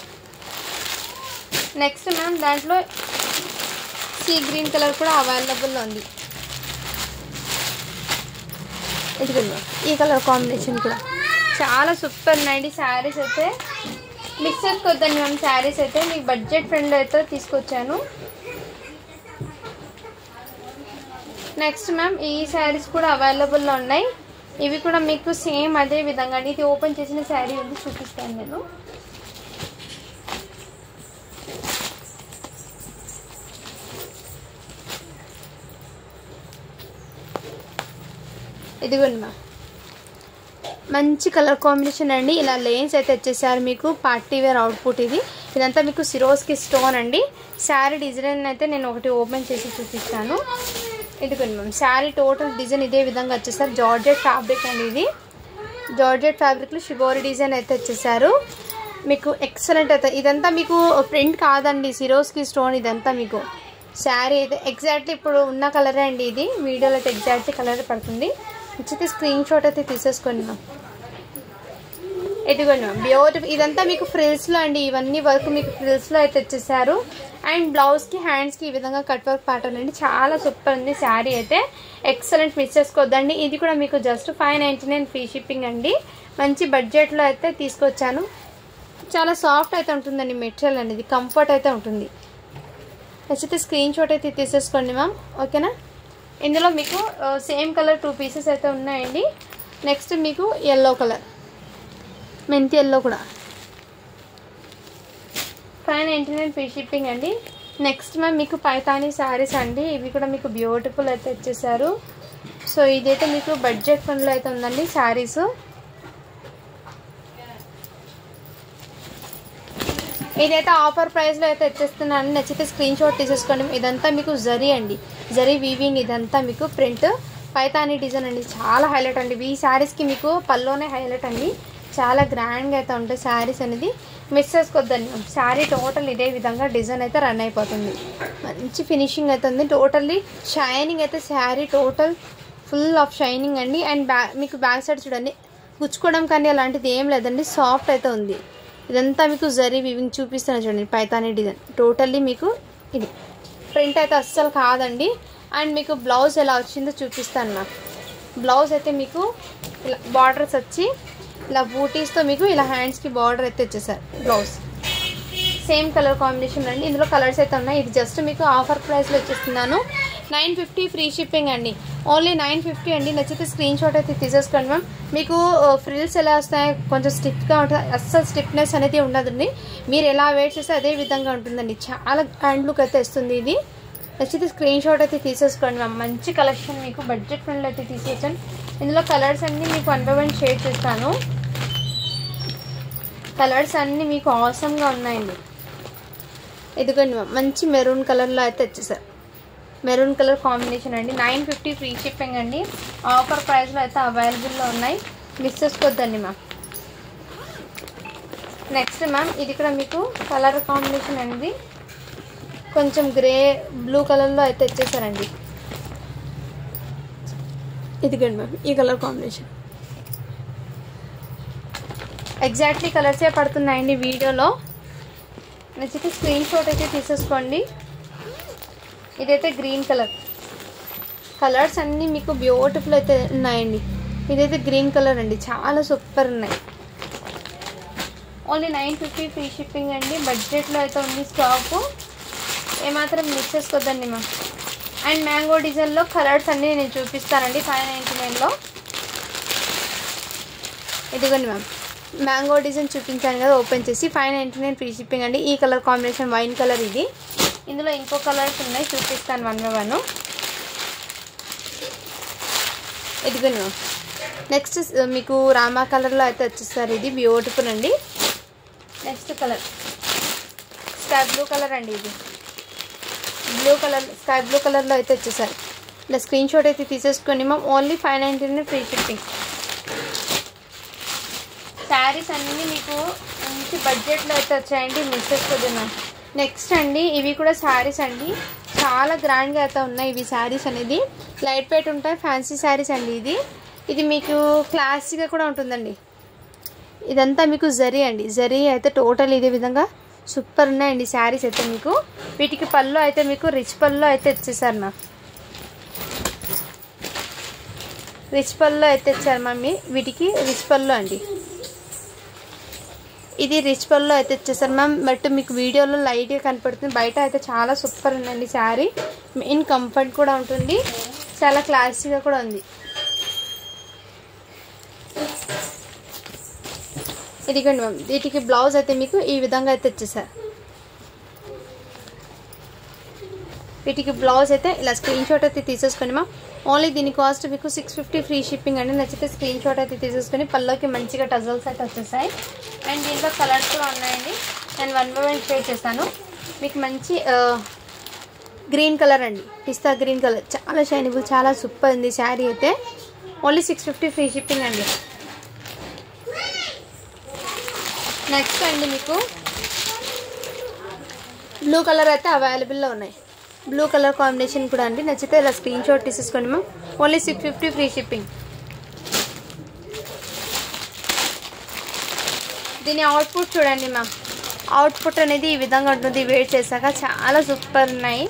నెక్స్ట్ మ్యామ్ దాంట్లో సీ గ్రీన్ కలర్ కూడా అవైలబుల్లో ఉంది. ఇదిగోండి ఈ కలర్ కాంబినేషన్ కూడా చాలా సూపర్ ఉన్నాయండి శారీస్ అయితే. మిక్స్ చేసుకోవద్దండి మ్యామ్. శారీస్ అయితే మీకు బడ్జెట్ ఫ్రెండ్లో అయితే తీసుకొచ్చాను. నెక్స్ట్ మ్యామ్ ఈ శారీస్ కూడా అవైలబుల్లో ఉన్నాయి. ఇవి కూడా మీకు సేమ్ అదే విధంగా అండి. ఇది ఓపెన్ చేసిన శారీ ఉంది, చూపిస్తాను నేను. ఇదిగోండి మ్యామ్, మంచి కలర్ కాంబినేషన్ అండి. ఇలా లేన్స్ అయితే వచ్చేసారు మీకు. పార్టీ వేర్ అవుట్పుట్ ఇది. ఇదంతా మీకు సిరోస్కి స్టోన్ అండి. శారీ డిజైన్ అయితే నేను ఒకటి ఓపెన్ చేసి చూపిస్తాను. ఇదిగోండి మ్యామ్, శారీ టోటల్ డిజైన్ ఇదే విధంగా వచ్చేసారు. జార్జెట్ ఫ్యాబ్రిక్ అండి ఇది. జార్జెట్ ఫ్యాబ్రిక్లో షిబోరి డిజైన్ అయితే వచ్చేసారు మీకు. ఎక్సలెంట్ అయితే. ఇదంతా మీకు ప్రింట్ కాదండి, సిరోస్కి స్టోన్. ఇదంతా మీకు శారీ అయితే ఎగ్జాక్ట్లీ ఇప్పుడు ఉన్న కలరే అండి. ఇది వీడియోలో అయితే ఎగ్జాక్ట్లీ కలర్ పడుతుంది. నచ్చితే స్క్రీన్ షాట్ అయితే తీసేసుకోండి మ్యామ్. ఇదిగోండి మ్యామ్, బ్యూటిఫుల్. ఇదంతా మీకు ఫ్రిల్స్లో అండి. ఇవన్నీ వర్క్ మీకు ఫ్రిల్స్లో అయితే వచ్చేసారు. అండ్ బ్లౌజ్కి హ్యాండ్స్కి ఈ విధంగా కట్ వర్క్ ప్యాటర్న్ అండి. చాలా సూపర్ ఉంది శారీ అయితే. ఎక్సలెంట్. మిస్ చేసుకోవద్దండి. ఇది కూడా మీకు జస్ట్ 599 ఫ్రీ షిప్పింగ్ అండి. మంచి బడ్జెట్లో అయితే తీసుకొచ్చాను. చాలా సాఫ్ట్ అయితే ఉంటుందండి మెటీరియల్ అనేది. కంఫర్ట్ అయితే ఉంటుంది. నచ్చితే స్క్రీన్ షాట్ అయితే తీసేసుకోండి మ్యామ్. ఓకేనా. ఇందులో మీకు సేమ్ కలర్ 2 పీసెస్ అయితే ఉన్నాయండి. నెక్స్ట్ మీకు ఎల్లో కలర్, మెంతి ఎల్లో కూడా 599 ఫ్రీ షిప్పింగ్ అండి. నెక్స్ట్ మ్యామ్ మీకు పైతానీ శారీస్ అండి. ఇవి కూడా మీకు బ్యూటిఫుల్ అయితే వచ్చేసారు. సో ఇదైతే మీకు బడ్జెట్ ఫండ్లో అయితే ఉందండి శారీస్. ఇదైతే ఆఫర్ ప్రైస్లో అయితే వచ్చేస్తున్నాను. నచ్చితే స్క్రీన్ షాట్ తీసేసుకోండి. ఇదంతా మీకు జరీ అండి, జరీ వీవింగ్. ఇదంతా మీకు ప్రింట్ పైతానీ డిజైన్ అండి. చాలా హైలైట్ అండి. ఈ శారీస్కి మీకు పల్లోనే హైలైట్ అండి. చాలా గ్రాండ్గా అయితే ఉంటాయి శారీస్ అనేది. మిస్ చేసుకోవద్దండి. శారీ టోటల్ ఇదే విధంగా డిజైన్ అయితే రన్ అయిపోతుంది. మంచి ఫినిషింగ్ అయితే ఉంది. టోటల్లీ షైనింగ్ అయితే sari total full of shining అండి. అండ్ మీకు బ్యాక్ సైడ్ చూడండి, గుచ్చుకోవడం కానీ అలాంటిది ఏం లేదండి. సాఫ్ట్ అయితే ఉంది. ఇదంతా మీకు జరీ వీవింగ్ చూపిస్తాను చూడండి. పైతానీ డిజైన్ టోటల్లీ మీకు ఇది ప్రింట్ అయితే అస్సలు కాదండి. అండ్ మీకు బ్లౌజ్ ఎలా వచ్చిందో చూపిస్తాను నాకు. బ్లౌజ్ అయితే మీకు ఇలా బార్డర్స్ వచ్చి ఇలా బూటీస్తో మీకు ఇలా హ్యాండ్స్కి బార్డర్ అయితే వచ్చేసారు. బ్లౌజ్ సేమ్ కలర్ కాంబినేషన్ అండి. ఇందులో కలర్స్ అయితే ఉన్నాయి. ఇది జస్ట్ మీకు ఆఫర్ ప్రైస్లో వచ్చేస్తున్నాను. 950 ఫ్రీ షిప్పింగ్ అండి. ఓన్లీ 950 అండి. నచ్చితే స్క్రీన్ షాట్ అయితే తీసేసుకోండి మ్యామ్. మీకు ఫ్రిల్స్ ఎలా వస్తాయి, కొంచెం స్టిఫ్గా ఉంటుంది. అస్సలు స్టిఫ్నెస్ అనేది ఉండదండి. మీరు ఎలా వెయిట్ చేస్తే అదే విధంగా ఉంటుందండి. చాలా హ్యాండ్ లుక్ అయితే వస్తుంది ఇది. నచ్చితే స్క్రీన్ షాట్ అయితే తీసేసుకోండి మ్యామ్. మంచి కలెక్షన్ మీకు బడ్జెట్ ఫ్రెండ్లో అయితే తీసేసాను. ఇందులో కలర్స్ అన్నీ మీకు 1 by 1 షేడ్ చేస్తాను. కలర్స్ అన్నీ మీకు ఆసమ్గా ఉన్నాయండి. ఇదిగోండి మ్యామ్, మంచి మెరూన్ కలర్లో అయితే వచ్చేసారు. మెరూన్ కలర్ కాంబినేషన్ అండి. 950 ఫ్రీ షిప్పింగ్ అండి. ఆఫర్ ప్రైస్లో అయితే అవైలబుల్లో ఉన్నాయి. మిస్ చేసుకోవద్దండి మ్యామ్. నెక్స్ట్ మ్యామ్ ఇది కూడా మీకు కలర్ కాంబినేషన్ అనేది కొంచెం గ్రే బ్లూ కలర్లో అయితే వచ్చేసారండి. ఇదిగోండి మ్యామ్, ఈ కలర్ కాంబినేషన్ ఎగ్జాక్ట్లీ కలర్సే పడుతున్నాయండి వీడియోలో. నచ్చితే స్క్రీన్ షాట్ అయితే తీసేసుకోండి. ఇదైతే గ్రీన్ కలర్. కలర్స్ అన్నీ మీకు బ్యూటిఫుల్ అయితే ఉన్నాయండి. ఇదైతే గ్రీన్ కలర్ అండి. చాలా సూపర్ ఉన్నాయి. ఓన్లీ 950 ఫ్రీ షిప్పింగ్ అండి. బడ్జెట్లో అయితే ఉంది స్టాకు. ఏమాత్రం మిక్స్ చేసుకోవద్దండి మ్యామ్. అండ్ మ్యాంగో డిజైన్లో కలర్స్ అన్నీ నేను చూపిస్తానండి 599లో. ఇదిగోండి మ్యామ్, మ్యాంగో డిజైన్ చూపించాను కదా ఓపెన్ చేసి. 599 ఫ్రీ షిప్పింగ్ అండి. ఈ కలర్ కాంబినేషన్ వైన్ కలర్ ఇది. ఇందులో ఇంకో కలర్స్ ఉన్నాయి, చూపిస్తాను 1 by 1. ఇదిగోండి మ్యామ్, నెక్స్ట్ మీకు రామా కలర్లో అయితే వచ్చేస్తారు. ఇది బ్యూటిఫుల్ అండి. Next colour sky blue colour అండి. ఇది బ్లూ కలర్, స్కై బ్లూ కలర్లో అయితే వచ్చేసారు. ఇలా స్క్రీన్ షాట్ అయితే తీసేసుకోండి ma'am. Only 599 free shipping. Saris అన్నీ మీకు మంచి బడ్జెట్లో అయితే వచ్చాయండి. మిస్ చేసుకోదు మ్యామ్. నెక్స్ట్ అండి ఇవి కూడా శారీస్ అండి. చాలా గ్రాండ్గా అయితే ఉన్నాయి ఇవి శారీస్ అనేది. లైట్ వెయిట్ ఉంటాయి, ఫ్యాన్సీ శారీస్ అండి. ఇది మీకు క్లాసీగా కూడా ఉంటుందండి. ఇదంతా మీకు జరీ అండి. జరీ అయితే టోటల్ ఇదే విధంగా సూపర్ ఉన్నాయండి శారీస్ అయితే మీకు. వీటికి పళ్ళు అయితే మీకు రిచ్ పళ్ళు అయితే వచ్చేసారు మ్యామ్. రిచ్ పళ్ళు అయితే వచ్చారు మమ్మీ. వీటికి రిచ్ పళ్ళు అండి. ఇది రిచ్ పల్లో అయితే ఇచ్చేసారు మ్యామ్. బట్ మీకు వీడియోలో లైట్గా కనపడుతుంది, బయట అయితే చాలా సూపర్ ఉందండి శారీ. మెయిన్ కంఫర్ట్ కూడా ఉంటుంది, చాలా క్లాసీగా కూడా ఉంది. ఇదిగోండి మ్యామ్, వీటికి బ్లౌజ్ అయితే మీకు ఈ విధంగా అయితే ఇచ్చేసారు. వీటికి బ్లౌజ్ అయితే ఇలా స్క్రీన్ షాట్ అయితే తీసేసుకోండి మ్యామ్. ఓన్లీ దీని కాస్ట్ మీకు 650 ఫ్రీ షిప్పింగ్ అండి. నచ్చితే స్క్రీన్ షాట్ అయితే తీసేసుకొని పల్లోకి మంచిగా టజల్స్ అయితే వచ్చేసాయి. అండ్ దీంట్లో కలర్స్ కూడా ఉన్నాయండి. నేను 1 by 1 షేర్ చేస్తాను. మీకు మంచి గ్రీన్ కలర్ అండి, పిస్తా గ్రీన్ కలర్, చాలా షైనబుల్, చాలా సూపర్ ఉంది శారీ అయితే. ఓన్లీ 650 ఫ్రీ షిప్పింగ్ అండి. నెక్స్ట్ అండి మీకు బ్లూ కలర్ అయితే అవైలబుల్లో ఉన్నాయి. బ్లూ కలర్ కాంబినేషన్ కూడా అండి. నచ్చితే ఇలా స్క్రీన్ షాట్ తీసేసుకోండి మ్యామ్. Only 650 free shipping. దీని అవుట్పుట్ చూడండి మ్యామ్. అవుట్పుట్ అనేది ఈ విధంగా ఉంటుంది, వేట్ చేశాక చాలా సూపర్ ఉన్నాయి.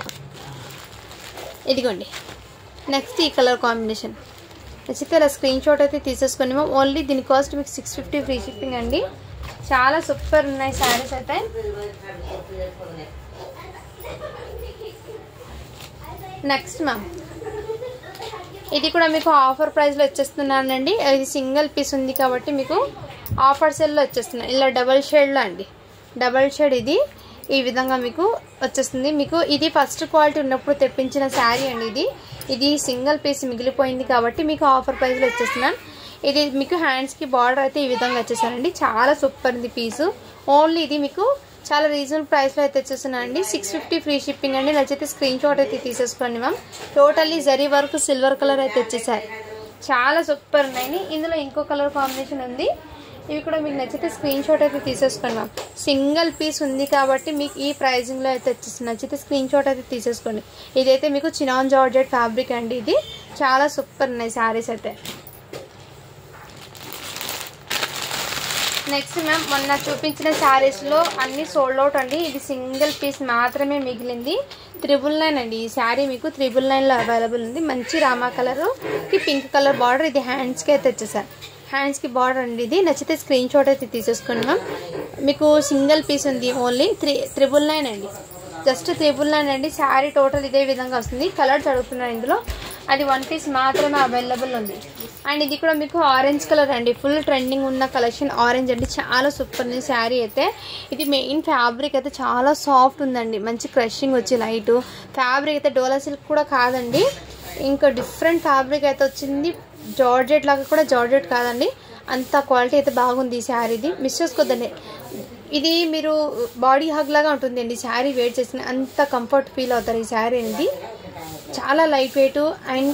ఇదిగోండి నెక్స్ట్ ఈ కలర్ కాంబినేషన్. నచ్చితే ఇలా స్క్రీన్ షాట్ అయితే తీసేసుకోండి మ్యామ్. ఓన్లీ దీని కాస్ట్ మీకు 650 ఫ్రీ షిప్పింగ్ అండి. చాలా సూపర్ ఉన్నాయి శారీస్ అయితే. నెక్స్ట్ మ్యామ్, ఇది కూడా మీకు ఆఫర్ ప్రైస్లో వచ్చేస్తున్నానండి. ఇది సింగిల్ పీస్ ఉంది కాబట్టి మీకు ఆఫర్ సేల్లో వచ్చేస్తున్నాయి. ఇలా డబల్ షేడ్లో అండి, డబల్ షేడ్ ఇది ఈ విధంగా మీకు వచ్చేస్తుంది. మీకు ఇది ఫస్ట్ క్వాలిటీ ఉన్నప్పుడు తెప్పించిన శారీ అండి. ఇది సింగిల్ పీస్ మిగిలిపోయింది కాబట్టి మీకు ఆఫర్ ప్రైస్లో వచ్చేస్తున్నాను. ఇది మీకు హ్యాండ్స్కి బార్డర్ అయితే ఈ విధంగా వచ్చేసానండి. చాలా సూపర్ ఉంది పీసు. ఓన్లీ ఇది మీకు చాలా రీజనబుల్ ప్రైస్లో అయితే వచ్చేస్తున్నానండి. 650 ఫ్రీ షిప్పింగ్ అండి. నచ్చితే స్క్రీన్ షాట్ అయితే తీసేసుకోండి ma'am. Totally zari work silver colour అయితే వచ్చేసాయి. చాలా సూపర్ ఉన్నాయి. ఇందులో ఇంకో కలర్ కాంబినేషన్ ఉంది. ఇవి కూడా మీకు నచ్చితే స్క్రీన్ షాట్ అయితే తీసేసుకోండి మ్యామ్. సింగిల్ పీస్ ఉంది కాబట్టి మీకు ఈ ప్రైజింగ్లో అయితే వచ్చేస్తుంది. నచ్చితే స్క్రీన్ షాట్ అయితే తీసేసుకోండి. ఇదైతే మీకు చినాన్ జార్జెట్ ఫ్యాబ్రిక్ అండి. ఇది చాలా సూపర్ ఉన్నాయి శారీస్ అయితే. నెక్స్ట్ మ్యామ్, మొన్న చూపించిన శారీస్లో అన్నీ సోల్డ్ అవుట్ అండి. ఇది సింగిల్ పీస్ మాత్రమే మిగిలింది. 999 అండి. ఈ శారీ మీకు 999లో అవైలబుల్ ఉంది. మంచి రామా కలర్కి పింక్ కలర్ బార్డర్. ఇది హ్యాండ్స్కి అయితే వచ్చేసారు. హ్యాండ్స్కి బార్డర్ అండి. ఇది నచ్చితే స్క్రీన్ షాట్ అయితే తీసేసుకోండి మ్యామ్. మీకు సింగిల్ పీస్ ఉంది. ఓన్లీ 999 అండి. జస్ట్ 999 అండి. శారీ టోటల్ ఇదే విధంగా వస్తుంది. కలర్స్ అడుగుతున్నాను ఇందులో, అది 1 పీస్ మాత్రమే అవైలబుల్ ఉంది. అండ్ ఇది కూడా మీకు ఆరెంజ్ కలర్ అండి. ఫుల్ ట్రెండింగ్ ఉన్న కలెక్షన్ ఆరెంజ్ అండి. చాలా సూపర్ ఉంది శారీ అయితే. ఇది మెయిన్ ఫ్యాబ్రిక్ అయితే చాలా సాఫ్ట్ ఉందండి. మంచి క్రషింగ్ వచ్చి లైట్ ఫ్యాబ్రిక్ అయితే డోలా సిల్క్ కూడా కాదండి, ఇంకా డిఫరెంట్ ఫ్యాబ్రిక్ అయితే వచ్చింది. జార్జెట్ లాగా కూడా జార్జెట్ కాదండి, అంత క్వాలిటీ అయితే బాగుంది ఈ శారీది. మిస్ చేసుకోద్దండి. ఇది మీరు బాడీ హగ్ లాగా ఉంటుందండి శారీ. వెయిట్ చేసిన అంత కంఫర్ట్ ఫీల్ అవుతారు ఈ శారీ అనేది. చాలా లైట్ వెయిట్ అండ్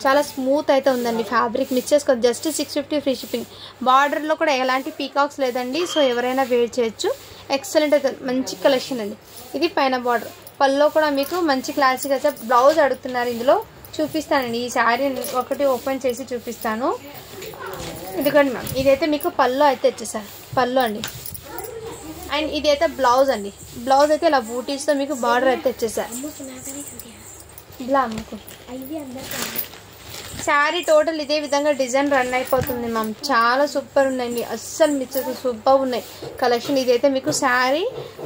చాలా స్మూత్ అయితే ఉందండి ఫ్యాబ్రిక్. మిస్ చేసుకోవద్దు. Just 650 free shipping. బార్డర్లో కూడా ఎలాంటి పీకాక్స్ లేదండి, సో ఎవరైనా వేర్ చేయొచ్చు. ఎక్సలెంట్ అయితే మంచి కలెక్షన్ అండి. ఇది పైన బార్డర్. పల్లో కూడా మీకు మంచి క్లాసిక్ అయితే. బ్లౌజ్ అడుగుతున్నారు, ఇందులో చూపిస్తానండి. ఈ శారీ ఒకటి ఓపెన్ చేసి చూపిస్తాను. ఎందుకండి మ్యామ్, ఇదైతే మీకు పల్లో అయితే వచ్చేసారు. పల్లో అండి. అండ్ ఇదైతే బ్లౌజ్ అండి. బ్లౌజ్ అయితే ఇలా బూటీస్తో మీకు బార్డర్ అయితే వచ్చేసారు. ఇలా అమ్ముకో. శారీ టోటల్ ఇదే విధంగా డిజైన్ రన్ అయిపోతుంది మ్యామ్. చాలా సూపర్ ఉన్నాయండి, అస్సలు మిచ్చదు, సూపర్ ఉన్నాయి కలెక్షన్. ఇదైతే మీకు శారీ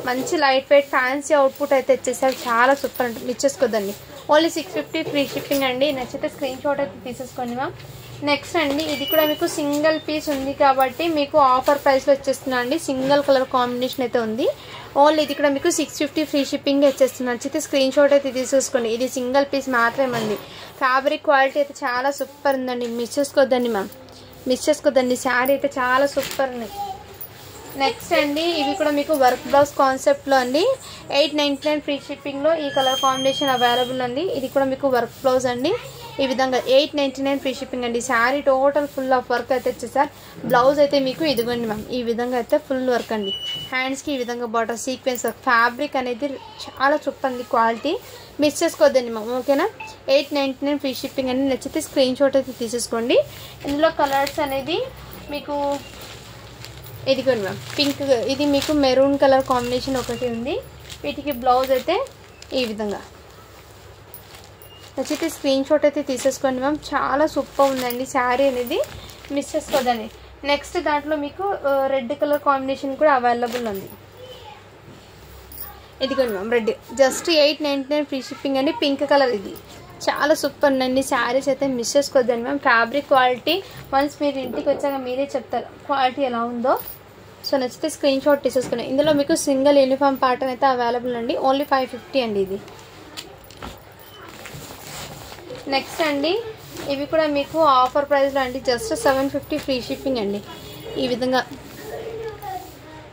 మంచి లైట్ వెయిట్ ఫ్యాన్సీ అవుట్పుట్ అయితే వచ్చేసారు. చాలా సూపర్ అంటే మిచ్చేసుకోదండి. ఓన్లీ 650 ఫ్రీ షిప్పింగ్ అండి. నచ్చితే స్క్రీన్ షాట్ అయితే తీసేసుకోండి మ్యామ్. నెక్స్ట్ అండి, ఇది కూడా మీకు సింగిల్ పీస్ ఉంది కాబట్టి మీకు ఆఫర్ ప్రైస్లో వచ్చేస్తున్నా అండి. సింగిల్ కలర్ కాంబినేషన్ అయితే ఉంది. ఓన్లీ ఇది కూడా మీకు 650 ఫ్రీ షిప్పింగ్ వచ్చేస్తుంది. నచ్చితే స్క్రీన్ షాట్ అయితే తీసేసుకోండి. ఇది సింగిల్ పీస్ మాత్రమే అండి. ఫ్యాబ్రిక్ క్వాలిటీ అయితే చాలా సూపర్ ఉందండి. మిస్ చేసుకోవద్దండి మ్యామ్, మిస్ చేసుకోవద్దండి. శారీ అయితే చాలా సూపర్ ఉంది. నెక్స్ట్ అండి, ఇవి కూడా మీకు వర్క్ బ్లౌజ్ కాన్సెప్ట్లో అండి. 899 ఫ్రీ షిప్పింగ్లో ఈ కలర్ కాంబినేషన్ అవైలబుల్ అండి. ఇది కూడా మీకు వర్క్ బ్లౌజ్ అండి. ఈ విధంగా 899 ఫ్రీ షిప్పింగ్ అండి. Sari total full of work అయితే వచ్చేసారు. బ్లౌజ్ అయితే మీకు ఇదిగోండి మ్యామ్, ఈ విధంగా అయితే ఫుల్ వర్క్ అండి. హ్యాండ్స్కి ఈ విధంగా బార్డర్ సీక్వెన్స్ వర్క్. ఫ్యాబ్రిక్ అనేది చాలా సూపర్ ఉంది, క్వాలిటీ మిస్ చేసుకోవద్దండి మ్యామ్. ఓకేనా? 899 ఫ్రీ షిప్పింగ్ అండి. నచ్చితే స్క్రీన్ షాట్ అయితే తీసేసుకోండి. ఇందులో కలర్స్ అనేది మీకు ఇదిగోండి మ్యామ్, పింక్, ఇది మీకు మెరూన్ కలర్ కాంబినేషన్ ఒకటి ఉంది. వీటికి బ్లౌజ్ అయితే ఈ విధంగా. నచ్చితే స్క్రీన్ షాట్ అయితే తీసేసుకోండి మ్యామ్. చాలా సూపర్ ఉందండి శారీ అనేది, మిస్ చేసుకోదండి. నెక్స్ట్ దాంట్లో మీకు రెడ్ కలర్ కాంబినేషన్ కూడా అవైలబుల్ ఉంది. ఇదిగోండి ma'am red, just 899 free shipping అండి. పింక్ కలర్ ఇది చాలా సూపర్ ఉందండి. శారీస్ అయితే మిస్ చేసుకోవద్దండి మ్యామ్. ఫ్యాబ్రిక్ క్వాలిటీ వన్స్ మీరు ఇంటికి వచ్చాక మీరే చెప్తారు క్వాలిటీ ఎలా ఉందో. సో నచ్చితే స్క్రీన్ షాట్ తీసేసుకున్నాను. ఇందులో మీకు సింగిల్ యూనిఫామ్ ప్యాటర్న్ అయితే అవైలబుల్ అండి. ఓన్లీ 550 అండి ఇది. నెక్స్ట్ అండి ఇవి కూడా మీకు ఆఫర్ ప్రైస్లో అండి, జస్ట్ 750 ఫ్రీ షిప్పింగ్ అండి. ఈ విధంగా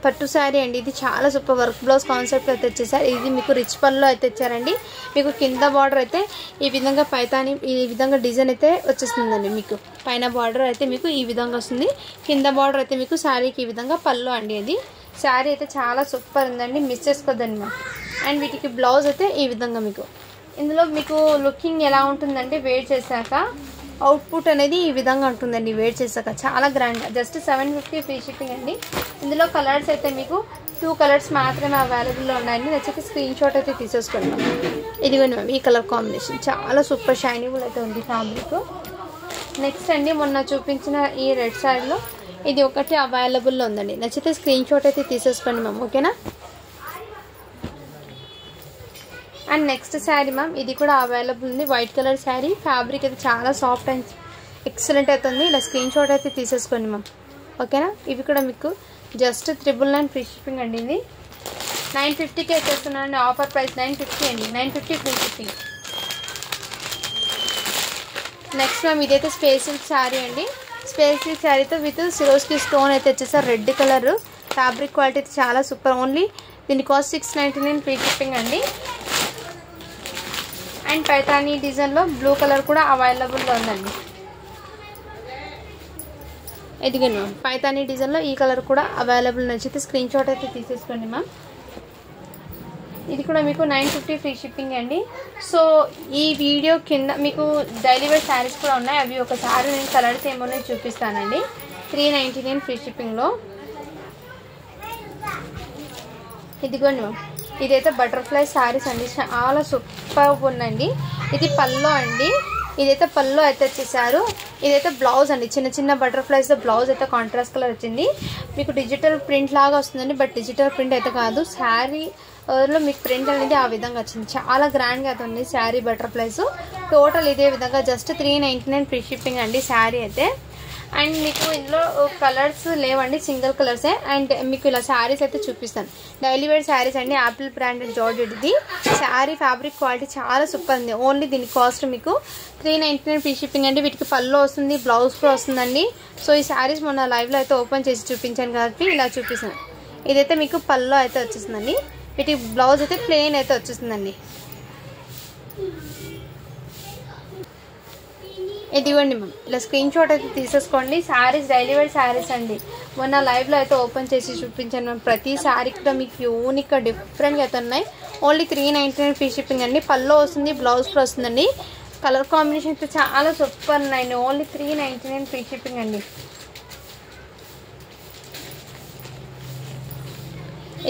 పట్టు శారీ అండి. ఇది చాలా సూపర్ వర్క్ బ్లౌజ్ కాన్సెప్ట్ అయితే వచ్చేసారు. ఇది మీకు రిచ్ పల్లో అయితే ఇచ్చారండి. మీకు కింద బార్డర్ అయితే ఈ విధంగా పైతాని ఈ విధంగా డిజైన్ అయితే వచ్చేస్తుందండి. మీకు పైన బార్డర్ అయితే మీకు ఈ విధంగా వస్తుంది, కింద బార్డర్ అయితే మీకు శారీకి ఈ విధంగా పల్లో అండి. అది శారీ అయితే చాలా సూపర్ ఉందండి, మిస్ చేసుకోవద్దండి మ్యామ్. అండ్ వీటికి బ్లౌజ్ అయితే ఈ విధంగా మీకు ఇందులో మీకు లుకింగ్ ఎలా ఉంటుందంటే వేర్ చేశాక అవుట్పుట్ అనేది ఈ విధంగా ఉంటుందండి. వేర్ చేశాక చాలా గ్రాండ్గా. జస్ట్ 750 ఫ్రీ షిప్పింగ్ అండి. ఇందులో కలర్స్ అయితే మీకు 2 కలర్స్ మాత్రమే అవైలబుల్లో ఉన్నాయండి. నచ్చితే స్క్రీన్ షాట్ అయితే తీసేసుకోండి మ్యామ్. ఇదిగోండి మ్యామ్ ఈ కలర్ కాంబినేషన్ చాలా సూపర్ షైనీబుల్ అయితే ఉంది ఫ్యాబ్రిక్. నెక్స్ట్ అండి మొన్న చూపించిన ఈ రెడ్ శారీలో ఇది ఒకటి అవైలబుల్లో ఉందండి. నచ్చితే స్క్రీన్ షాట్ అయితే తీసేసుకోండి మ్యామ్. ఓకేనా. అండ్ నెక్స్ట్ శారీ మ్యామ్ ఇది కూడా అవైలబుల్ ఉంది. వైట్ కలర్ శారీ, ఫ్యాబ్రిక్ అయితే చాలా సాఫ్ట్ అండ్ ఎక్సలెంట్ అవుతుంది. ఇలా స్క్రీన్ షాట్ అయితే తీసేసుకోండి మ్యామ్. ఓకేనా. ఇవి కూడా మీకు జస్ట్ 999 ఫ్రీ షిప్పింగ్ అండి. ఇది 950కే వచ్చేస్తున్నానండి. ఆఫర్ ప్రైస్ 950 అండి. 950 ఫ్రీ షిప్పింగ్. నెక్స్ట్ మ్యామ్ ఇదైతే స్పేస్ సిల్క్ శారీ అండి. స్పేస్ సిల్క్ శారీతో విత్ సిరోస్కి స్టోన్ అయితే వచ్చేసారు. రెడ్ కలర్ ఫ్యాబ్రిక్ క్వాలిటీ అయితే చాలా సూపర్. ఓన్లీ దీని కాస్ట్ 699 ఫ్రీ షిప్పింగ్ అండి. అండ్ పైతానీ డిజైన్లో బ్లూ కలర్ కూడా అవైలబుల్లో ఉందండి. ఎదిగండి మ్యామ్ పైతానీ డిజైన్లో ఈ కలర్ కూడా అవైలబుల్. నచ్చితే స్క్రీన్ షాట్ అయితే తీసేసుకోండి మ్యామ్. ఇది కూడా మీకు 950 ఫ్రీ షిప్పింగ్ అండి. సో ఈ వీడియో కింద మీకు డైలీ వేర్ శారీస్ కూడా ఉన్నాయి. అవి ఒకసారి నేను కలర్స్ ఏమో చూపిస్తానండి. 399 ఫ్రీ షిప్పింగ్లో. ఇదిగోండి మ్యామ్ ఇదైతే బటర్ఫ్లై శారీస్ అండి. చాలా సూపర్ ఉందండి. ఇది పల్లో అండి. ఇదైతే పల్లో అయితే వచ్చేసారు. ఇదైతే బ్లౌజ్ అండి. చిన్న చిన్న బటర్ఫ్లైస్ బ్లౌజ్ అయితే కాంట్రాస్ట్ కలర్ వచ్చింది. మీకు డిజిటల్ ప్రింట్ లాగా వస్తుందండి, బట్ డిజిటల్ ప్రింట్ అయితే కాదు. శారీలో మీకు ప్రింట్ అనేది ఆ విధంగా వచ్చింది. చాలా గ్రాండ్గా అయితే ఉంది శారీ బటర్ఫ్లైస్. టోటల్ ఇదే విధంగా జస్ట్ 399 ఫ్రీ షిప్పింగ్ అండి శారీ అయితే. అండ్ మీకు ఇందులో కలర్స్ లేవండి, సింగిల్ కలర్సే. అండ్ మీకు ఇలా శారీస్ అయితే చూపిస్తాను. డైలీ వేర్ శారీస్ అండి. యాపిల్ బ్రాండెడ్ జార్జెట్ ఇది. శారీ ఫ్యాబ్రిక్ క్వాలిటీ చాలా సూపర్ ఉంది. ఓన్లీ దీని కాస్ట్ మీకు 399 ఫ్రీ షిప్పింగ్ అండి. వీటికి పళ్ళు వస్తుంది, బ్లౌజ్ కూడా వస్తుందండి. సో ఈ శారీస్ మొన్న లైవ్లో అయితే ఓపెన్ చేసి చూపించాను కాబట్టి ఇలా చూపిస్తాను. ఇదైతే మీకు పళ్ళు అయితే వచ్చేస్తుందండి. వీటికి బ్లౌజ్ అయితే ప్లెయిన్ అయితే వచ్చేస్తుందండి. ఇదిగోండి మ్యామ్ ఇలా స్క్రీన్ షాట్ అయితే తీసేసుకోండి. శారీస్ డైలీ వేర్ శారీస్ అండి. మొన్న లైవ్లో అయితే ఓపెన్ చేసి చూపించాను మ్యామ్. ప్రతి శారీ కూడా మీకు యూనిక్గా డిఫరెంట్గా అయితే ఉన్నాయి. ఓన్లీ 399 ఫ్రీ షిప్పింగ్ అండి. పల్లో వస్తుంది, బ్లౌజ్ కూడా వస్తుందండి. కలర్ కాంబినేషన్ అయితే చాలా సూపర్ ఉన్నాయండి. ఓన్లీ 399 ఫ్రీ షిప్పింగ్ అండి.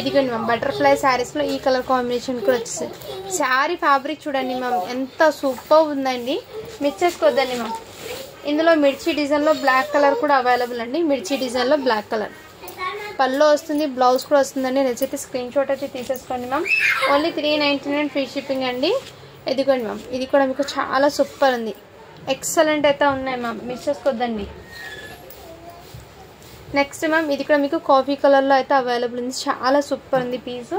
ఇదిగోండి మ్యామ్ బటర్ఫ్లై శారీస్లో ఈ కలర్ కాంబినేషన్ కూడా వచ్చేసి శారీ ఫ్యాబ్రిక్ చూడండి మ్యామ్ ఎంత సూపర్ ఉందండి. మిస్ చేసుకోవద్దండి మ్యామ్. ఇందులో మిర్చి డిజైన్లో బ్లాక్ కలర్ కూడా అవైలబుల్ అండి. మిర్చి డిజైన్లో బ్లాక్ కలర్ పల్లో వస్తుంది, బ్లౌజ్ కూడా వస్తుందండి. నచ్చితే స్క్రీన్ షాట్ అయితే తీసేసుకోండి మ్యామ్. ఓన్లీ 399 ఫ్రీ షిప్పింగ్ అండి. ఇదిగోండి మ్యామ్ ఇది కూడా మీకు చాలా సూపర్ ఉంది. ఎక్సలెంట్ అయితే ఉన్నాయి మ్యామ్, మిస్ చేసుకోవద్దండి. నెక్స్ట్ మ్యామ్ ఇది కూడా మీకు కాఫీ కలర్లో అయితే అవైలబుల్ ఉంది. చాలా సూపర్ ఉంది పీసు.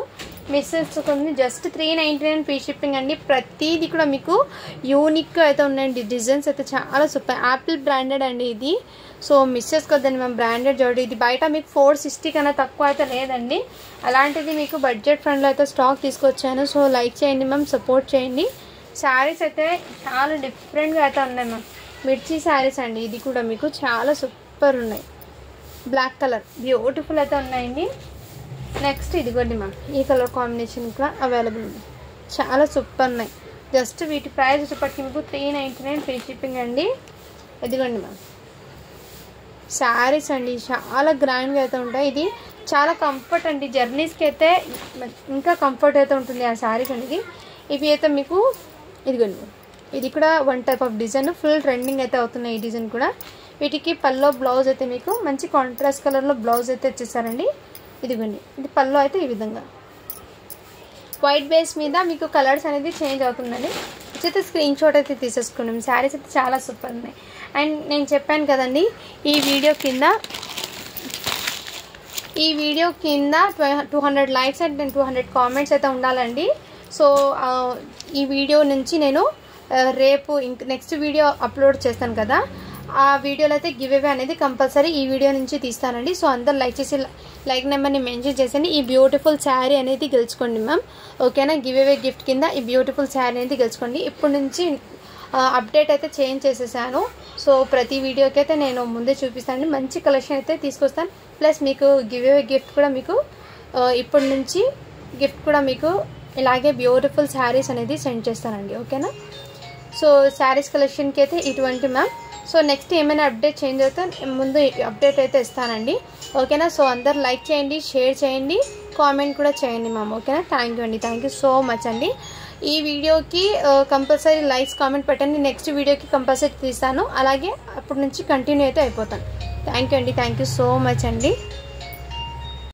మిస్ చేసుకుంది. జస్ట్ 399 ఫ్రీ షిప్పింగ్ అండి. ప్రతిదీ కూడా మీకు యూనిక్గా అయితే ఉన్నాయండి. డిజైన్స్ అయితే చాలా సూపర్. యాపిల్ బ్రాండెడ్ అండి ఇది. సో మిస్ చేసుకోవద్దండి మ్యామ్. బ్రాండెడ్ జోడి ఇది బయట మీకు 460 కన్నా తక్కువ అయితే లేదండి. అలాంటిది మీకు బడ్జెట్ ఫ్రెండ్లో అయితే స్టాక్ తీసుకొచ్చాను. సో లైక్ చేయండి మ్యామ్, సపోర్ట్ చేయండి. శారీస్ అయితే చాలా డిఫరెంట్గా అయితే ఉన్నాయి మ్యామ్. మిర్చి శారీస్ అండి. ఇది కూడా మీకు చాలా సూపర్ ఉన్నాయి. బ్లాక్ కలర్ బ్యూటిఫుల్ అయితే ఉన్నాయండి. నెక్స్ట్ ఇదిగోండి మ్యామ్ ఈ కలర్ కాంబినేషన్ కూడా అవైలబుల్ ఉంది. చాలా సూపర్ ఉన్నాయి. జస్ట్ వీటి ప్రైస్ వచ్చేప్పటికి మీకు 399 ఫ్రీ షిప్పింగ్ అండి. ఇదిగోండి మ్యామ్ శారీస్ అండి. చాలా గ్రాండ్గా అయితే ఉంటాయి. ఇది చాలా కంఫర్ట్ అండి. జర్నీస్కి అయితే ఇంకా కంఫర్ట్ అయితే ఉంటుంది ఆ శారీస్ అనేది. ఇవి అయితే మీకు ఇదిగోండి ఇది కూడా one type of design. Full trending అయితే అవుతున్నాయి ఈ డిజైన్ కూడా. వీటికి పల్లో బ్లౌజ్ అయితే మీకు మంచి కాంట్రాస్ట్ కలర్లో బ్లౌజ్ అయితే వచ్చేసారండి. ఇదిగోండి, ఇది పల్లో అయితే ఈ విధంగా వైట్ బేస్ మీద మీకు కలర్స్ అనేది చేంజ్ అవుతుందండి. అయితే స్క్రీన్ షాట్ అయితే తీసేసుకున్నాం. శారీస్ అయితే చాలా సూపర్ ఉన్నాయి. అండ్ నేను చెప్పాను కదండి, ఈ వీడియో కింద 200 లైక్స్ అండ్ 200 కామెంట్స్ అయితే ఉండాలండి. సో ఈ వీడియో నుంచి నేను రేపు నెక్స్ట్ వీడియో అప్లోడ్ చేస్తాను కదా, ఆ వీడియోలో అయితే గివ్ అవే అనేది కంపల్సరీ ఈ వీడియో నుంచి తీస్తానండి. సో అందరు లైక్ చేసి లైక్ నెంబర్ని మెన్షన్ చేసండి. ఈ బ్యూటిఫుల్ శారీ అనేది గెలుచుకోండి మ్యామ్, ఓకేనా. గివ్ అవే గిఫ్ట్ కింద ఈ బ్యూటిఫుల్ శారీ అనేది గెలుచుకోండి. ఇప్పటి నుంచి అప్డేట్ అయితే చేంజ్ చేసేసాను. సో ప్రతి వీడియోకి అయితే నేను ముందే చూపిస్తాను, మంచి కలెక్షన్ అయితే తీసుకొస్తాను. ప్లస్ మీకు గివ్ అవే గిఫ్ట్ కూడా మీకు ఇప్పటి నుంచి గిఫ్ట్ కూడా మీకు ఇలాగే బ్యూటిఫుల్ శారీస్ అనేది సెండ్ చేస్తానండి, ఓకేనా. సో శారీస్ కలెక్షన్కి అయితే ఇటువంటి మ్యామ్. సో నెక్స్ట్ ఏమైనా అప్డేట్ చేంజ్ అయితే ముందు అప్డేట్ అయితే ఇస్తానండి, ఓకేనా. సో అందరు లైక్ చేయండి, షేర్ చేయండి, కామెంట్ కూడా చేయండి మ్యామ్, ఓకేనా. థ్యాంక్ యూ అండి, థ్యాంక్ యూ సో మచ్ అండి. ఈ వీడియోకి కంపల్సరీ లైక్స్ కామెంట్ పెట్టండి. నెక్స్ట్ వీడియోకి కంపల్సరీ తీస్తాను, అలాగే అప్పటి నుంచి కంటిన్యూ అయితే అయిపోతాను. థ్యాంక్ యూ అండి, థ్యాంక్ యూ సో మచ్ అండి.